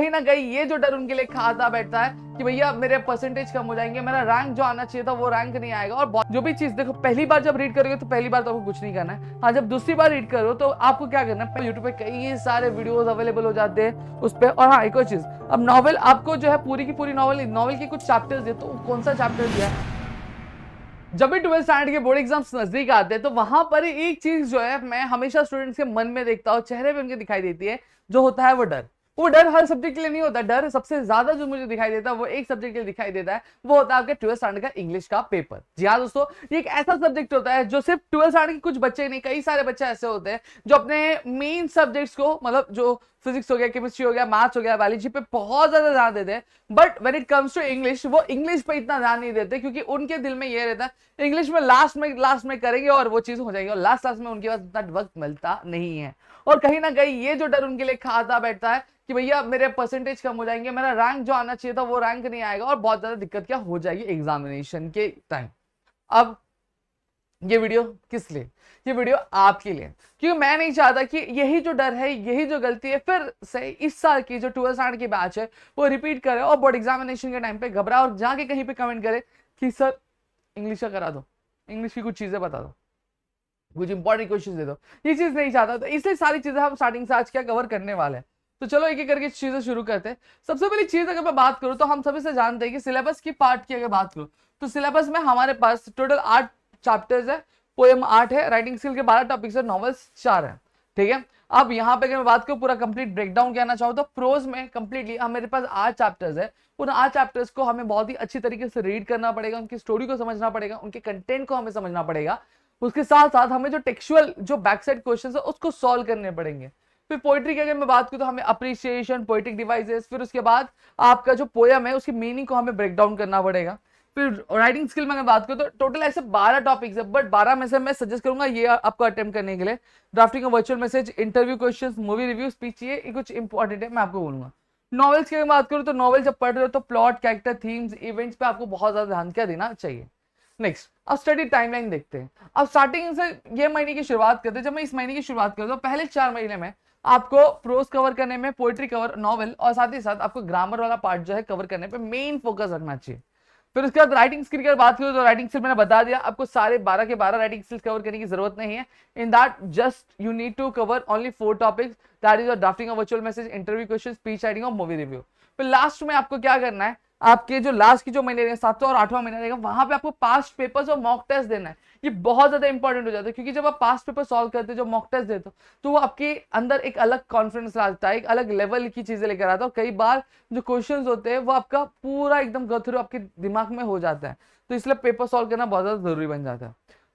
कहीं ना कहीं ये जो डर उनके लिए खाता बैठता है कि भैया मेरे परसेंटेज कम हो जाएंगे, मेरा रैंक जो आना चाहिए था वो रैंक नहीं आएगा। और जो भी चीज देखो, पहली बार जब रीड करोगे तो पहली बार तो आपको कुछ नहीं करना है। हाँ, जब दूसरी बार रीड करो तो आपको क्या करना है, यूट्यूब पे कई सारे वीडियोस अवेलेबल हो जाते हैं उस पर। और हाँ, एक और चीज, अब नॉवेल आपको जो है पूरी की पूरी नॉवेल के कुछ चैप्टर्स दिए, तो कौन सा चैप्टर दिया है। जब भी 12th स्टैंडर्ड के बोर्ड एग्जाम्स नजदीक आते हैं तो वहां पर एक चीज जो है मैं हमेशा स्टूडेंट्स के मन में देखता हूँ, चेहरे पे उनके दिखाई देती है, जो होता है वो डर। वो डर हर सब्जेक्ट के लिए नहीं होता। डर सबसे ज्यादा जो मुझे दिखाई देता है वो एक सब्जेक्ट के लिए दिखाई देता है, वो होता है आपके 12th स्टैंडर्ड का इंग्लिश का पेपर। जी हाँ दोस्तों, ये एक ऐसा सब्जेक्ट होता है जो सिर्फ 12th स्टैंडर्ड के कुछ बच्चे नहीं, कई सारे बच्चे ऐसे होते हैं जो अपने मेन सब्जेक्ट्स को, मतलब जो फिजिक्स हो गया, केमिस्ट्री हो गया, मैथ्स हो गया, बायोलॉजी पे बहुत ज्यादा ध्यान देते हैं। But when it comes to English, वो इंग्लिश पे इतना ध्यान नहीं देते, क्योंकि उनके दिल में ये रहता है इंग्लिश में लास्ट में करेंगे और वो चीज हो जाएगी, और लास्ट में उनके पास इतना वक्त मिलता नहीं है। और कहीं ना कहीं ये जो डर उनके लिए खाता बैठता है कि भैया मेरे परसेंटेज कम हो जाएंगे, मेरा रैंक जो आना चाहिए था वो रैंक नहीं आएगा, और बहुत ज्यादा दिक्कत क्या हो जाएगी एग्जामिनेशन के टाइम। अब ये वीडियो किस लिए, ये वीडियो आपके लिए, क्योंकि मैं नहीं चाहता कि यही जो डर है, यही जो गलती है फिर से इस साल की जो 12th स्टैंडर्ड की बैच है वो रिपीट करे और बोर्ड एग्जामिनेशन के टाइम पे घबरा और जाके कहीं पे कमेंट करे कि सर इंग्लिश का करा दो, इंग्लिश की कुछ चीजें बता दो, कुछ इंपॉर्टेंट क्वेश्चन दे दो। ये चीज नहीं चाहता, तो इसलिए सारी चीजें हम स्टार्टिंग से आज क्या कवर करने वाले हैं। तो चलो एक एक करके चीजें शुरू करते हैं। सबसे पहली चीज अगर मैं बात करूं तो हम सभी से जानते हैं कि सिलेबस की पार्ट की अगर बात करूं तो सिलेबस में हमारे पास टोटल 8 चैप्टर्स है, पोएम 8 है, राइटिंग स्किल के 12 टॉपिक्स है, नॉवेल्स 4 है। ठीक है, अब यहाँ पे अगर मैं बात करूं पूरा कंप्लीट ब्रेकडाउन कहना चाहूँ तो प्रोज में कंप्लीटली मेरे पास 8 चैप्टर्स है। उन 8 चैप्टर्स को हमें बहुत ही अच्छी तरीके से रीड करना पड़ेगा, उनकी स्टोरी को समझना पड़ेगा, उनके कंटेंट को हमें समझना पड़ेगा। उसके साथ साथ हमें जो टेक्सुअल जो बैक साइड क्वेश्चन है उसको सॉल्व करने पड़ेंगे। फिर पोइट्री की अगर मैं बात करूं तो हमें अप्रिसिएशन, पोइटिक डिवाइसेस, फिर उसके बाद आपका जो पोयम है उसकी मीनिंग को हमें ब्रेक डाउन करना पड़ेगा। फिर राइटिंग स्किल में अगर बात करूं तो टोटल ऐसे 12 टॉपिक्स है, बट 12 में से मैं सजेस्ट करूंगा ये आपको अटेम्प्ट करने के लिए drafting virtual message, interview questions, movie review, speech, ये कुछ इंपॉर्टेंट है, मैं आपको बोलूंगा। नॉवेल्स की अगर बात करूं तो नॉवेल जब पढ़ रहे हो तो प्लॉट, कैरेक्टर, थीम्स, इवेंट्स पे आपको बहुत ज्यादा ध्यान क्या देना चाहिए। नेक्स्ट, अब स्टडी टाइमलाइन देखते हैं। अब स्टार्टिंग से ये महीने की शुरुआत करते हैं। जब मैं इस महीने की शुरुआत करता हूँ पहले 4 महीने में आपको प्रोज कवर करने में, पोएट्री कवर, नॉवेल, और साथ ही साथ आपको ग्रामर वाला पार्ट जो है कवर करने पे मेन फोकस रखना चाहिए। फिर उसके बाद राइटिंग स्किल की बात करूं तो राइटिंग स्किल मैंने बता दिया आपको, सारे 12 के 12 राइटिंग स्किल्स कवर करने की जरूरत नहीं है। In that just you need to cover only 4 topics, that is drafting of virtual message, interview question, speech writing और मूवी रिव्यू। फिर लास्ट में आपको क्या करना है, आपके जो लास्ट की जो महीने रहेगा 7वां और 8वां महीना रहेगा, वहां पे आपको पास्ट पेपर्स और मॉक टेस्ट देना है। ये बहुत ज्यादा इंपॉर्टेंट हो जाता है, क्योंकि जब आप पास्ट पेपर सॉल्व करते हो, जो मॉक टेस्ट देते हो, तो वो आपके अंदर एक अलग कॉन्फिडेंस लाता है, एक अलग लेवल की चीजें लेकर आता है। कई बार जो क्वेश्चंस होते हैं वो आपका पूरा एकदम गो थ्रू आपके दिमाग में हो जाता है, तो इसलिए पेपर सॉल्व करना बहुत ज्यादा जरूरी बन जाता है।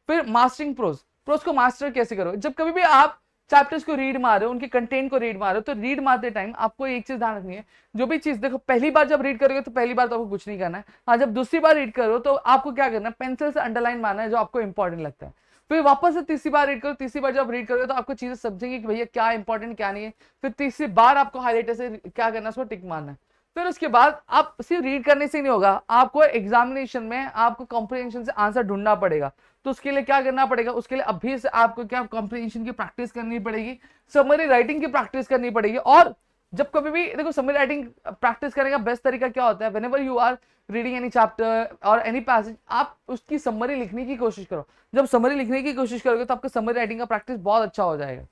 फिर मास्टरिंग प्रोज, प्रोज को मास्टर कैसे करो, जब कभी भी आप चैप्टर्स को रीड मार रहे हो, उनके कंटेंट को रीड मार रहे हो, तो रीड मारते टाइम आपको एक चीज ध्यान रखनी है। जो भी चीज देखो, पहली बार जब रीड करोगे तो पहली बार तो आपको कुछ नहीं करना है। हाँ, जब दूसरी बार रीड करो तो आपको क्या करना है, पेंसिल से अंडरलाइन मारना है जो आपको इंपॉर्टेंट लगता है। फिर वापस से तीसरी बार रीड करो, तीसरी बार जब रीड करोगे तो आपको चीजें समझेंगे कि भैया क्या इंपॉर्टेंट क्या नहीं है। फिर तीसरी बार आपको हाईलाइटर से क्या करना है, उसको टिक मारना है। फिर उसके बाद आप सिर्फ रीड करने से नहीं होगा, आपको एग्जामिनेशन में आपको कॉम्प्रिहेंशन से आंसर ढूंढना पड़ेगा। तो उसके लिए क्या करना पड़ेगा, उसके लिए अभी से आपको क्या कॉम्प्रिहेंशन की प्रैक्टिस करनी पड़ेगी, समरी राइटिंग की प्रैक्टिस करनी पड़ेगी। और जब कभी भी देखो समरी राइटिंग प्रैक्टिस करने का बेस्ट तरीका क्या होता है, whenever you are reading any chapter और एनी पैसेज, आप उसकी समरी लिखने की कोशिश करो। जब समरी लिखने की कोशिश करोगे तो आपका समरी राइटिंग का प्रैक्टिस बहुत अच्छा हो जाएगा।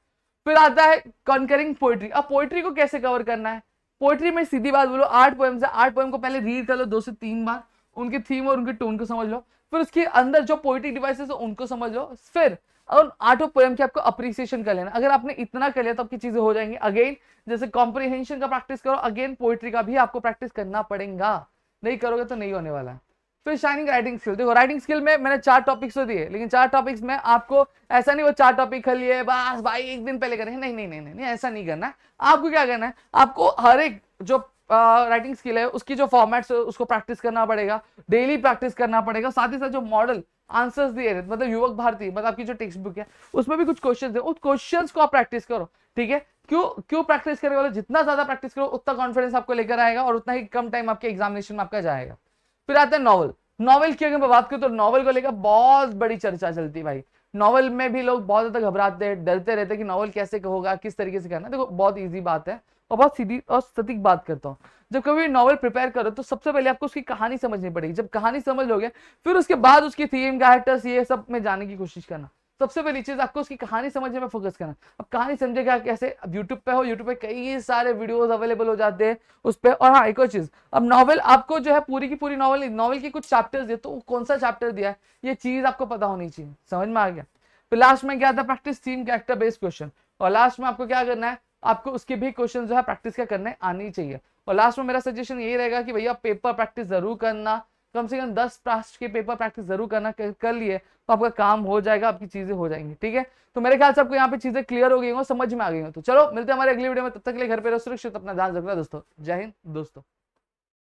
फिर आता है कॉन्करिंग पोइट्री। अब पोइट्री को कैसे कवर करना है, पोइट्री में सीधी बात बोलो 8 पोएम्स है, 8 पोएम को पहले रीड कर लो 2 से 3 बार, उनके थीम और उनके टोन को समझ लो। फिर उसके अंदर जो पोइटिक डिवाइसेस है उनको समझ लो। फिर उन 8 पोएम की आपको अप्रिसिएशन कर लेना। अगर आपने इतना कर लिया तो आपकी चीजें हो जाएंगी। अगेन जैसे कॉम्प्रिहेंशन का प्रैक्टिस करो, अगेन पोइट्री का भी आपको प्रैक्टिस करना पड़ेगा, नहीं करोगे तो नहीं होने वाला है। फिर शाइनिंग राइटिंग स्किल, देखो राइटिंग स्किल में मैंने 4 टॉपिक्स तो दिए, लेकिन 4 टॉपिक्स में आपको ऐसा नहीं वो 4 टॉपिक कर लिए बस भाई एक दिन पहले करेंगे, नहीं नहीं नहीं नहीं, नहीं ऐसा नहीं करना है। आपको क्या करना है, आपको हर एक जो राइटिंग स्किल है उसकी जो फॉर्मेट्स है उसको प्रैक्टिस करना पड़ेगा, डेली प्रैक्टिस करना पड़ेगा। साथ ही साथ जो मॉडल आंसर्स दिए, मतलब युवक भारती, मतलब आपकी जो टेक्स्ट बुक है उसमें भी कुछ क्वेश्चंस है, उस क्वेश्चंस को आप प्रैक्टिस करो। ठीक है, क्यों क्यों प्रैक्टिस करने वाले, जितना ज्यादा प्रैक्टिस करो उतना कॉन्फिडेंस आपको लेकर आएगा और उतना ही कम टाइम आपके एग्जामिनेशन में आपका जाएगा। फिर आता है नॉवल। नॉवल की अगर मैं बात करूं तो नॉवल को लेकर बहुत बड़ी चर्चा चलती है भाई। नॉवल में भी लोग बहुत ज्यादा घबराते हैं, डरते रहते हैं कि नॉवल कैसे होगा, किस तरीके से करना है। देखो बहुत ईजी बात है और बहुत सीधी और सटीक बात करता हूँ। जब कभी नॉवल प्रिपेयर करो तो सबसे पहले आपको उसकी कहानी समझनी पड़ेगी। जब कहानी समझ लोगे फिर उसके बाद उसकी थीम, कैरेक्टर्स, ये सब में जाने की कोशिश करना। सबसे पहली चीज आपको उसकी कहानी समझने में फोकस करना। अब कहानी समझेगा कैसे? अब यूट्यूब पे हो, यूट्यूब पे कई सारे वीडियोस अवेलेबल हो जाते हैं उस पे। और हाँ, एक और चीज, अब नॉवल आपको जो है पूरी की पूरी नॉवल, नॉवल के कुछ चैप्टर्स दिए तो कौन सा चैप्टर दिया है ये चीज आपको पता होनी चाहिए। समझ में आ गया? फिर लास्ट में क्या था? Practice theme, character based question. और लास्ट में आपको क्या करना है? आपको उसके भी क्वेश्चन जो है प्रैक्टिस क्या करने आनी चाहिए। और लास्ट में मेरा सजेशन यही रहेगा कि भैया पेपर प्रैक्टिस जरूर करना, कम से कम 10 पास्ट के पेपर प्रैक्टिस जरूर करना। कर लिए तो आपका काम हो जाएगा, आपकी चीजें हो जाएंगी। ठीक है, तो मेरे ख्याल से आपको यहाँ पे चीजें क्लियर हो गई हो, समझ में आ गई हो। तो चलो मिलते हैं हमारे अगली वीडियो में, तब तक के लिए घर पे रहो सुरक्षित, अपना ध्यान रखना दोस्तों। जय हिंद दोस्तों।